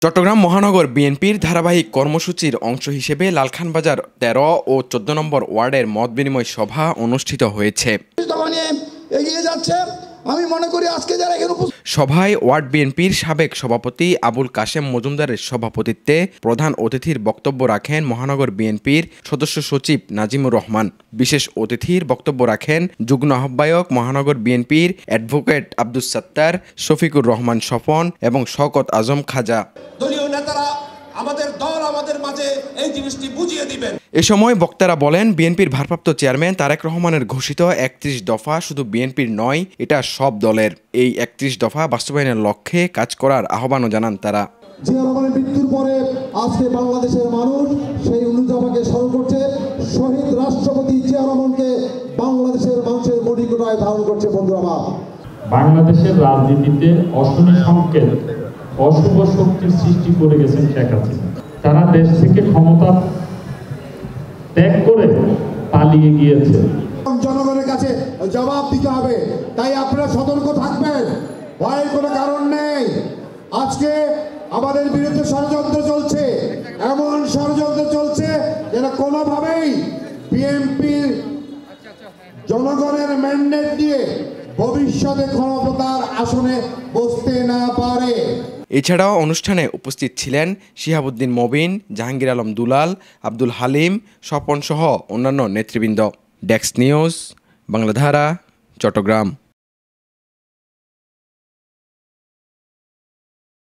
চট্টগ্রাম মহানগর বিএনপির ধারাবাহিক কর্মসূচির অংশ হিসেবে লালখানবাজার ১৩ ও ১৪ নম্বর ওয়ার্ডের মতবিনিময় সভা অনুষ্ঠিত হয়েছে। সভায় ওয়ার্ড বিএনপির সাবেক সভাপতি আবুল কাশেম মজুমদারের সভাপতিত্বে প্রধান অতিথির বক্তব্য রাখেন মহানগর বিএনপির সদস্য সচিব নাজিমুর রহমান। বিশেষ অতিথির বক্তব্য রাখেন যুগ্ম আহ্বায়ক মহানগর বিএনপির অ্যাডভোকেট আব্দুস সাত্তার, শফিকুর রহমান স্বপন এবং শওকত আজম খাজা। দলীয় নেতারা আমাদের দল আমাদের মাঝে এই জিনিসটি বুঝিয়ে দিবেন। এ সময় বক্তারা বলেন, বিএনপির ভারপ্রাপ্ত চেয়ারম্যান তারেক রহমানের ঘোষিত ৩১ দফা শুধু বিএনপির নয়, এটা সব দলের। এই ৩১ দফা বাস্তবায়নের লক্ষ্যে কাজ করার আহ্বানও জানান তারা। জিয়া রহমানের মৃত্যুর পরে আজকে বাংলাদেশের মানুষ সেই ১৯ দফাকে স্মরণ করছে। শহীদ রাষ্ট্রপতি জিয়া রহমানকে বাংলাদেশের মানুষের মণিকোঠায় ধারণ করছে। বন্ধুরা, বাংলাদেশের রাজনীতিতে অশনি সংকেত, অশুভ শক্তির সৃষ্টি করে গেছেন শেখ হাসিনা। তারা দেশ থেকে ক্ষমতা ত্যাগ করে পালিয়ে গিয়েছে। জনগণের কাছে জবাব দিতে হবে, তাই আপনারা সতর্ক থাকবেন। ভয়ের কোনো কারণ নেই। আজকে আমাদের বিরুদ্ধে ষড়যন্ত্র চলছে, এমন ষড়যন্ত্র চলছে যেটা কোনোভাবেই বিএনপির জনগণের ম্যান্ডেট দিয়ে ভবিষ্যতে ক্ষমতার আসনে বসতে না পারে। এছাড়াও অনুষ্ঠানে উপস্থিত ছিলেন শিহাবুদ্দিন মবিন, জাহাঙ্গীর আলম দুলাল, আব্দুল হালিম, স্বপন সহ অন্যান্য নেতৃবৃন্দ। Desk news, Bangladhara, Chittagong.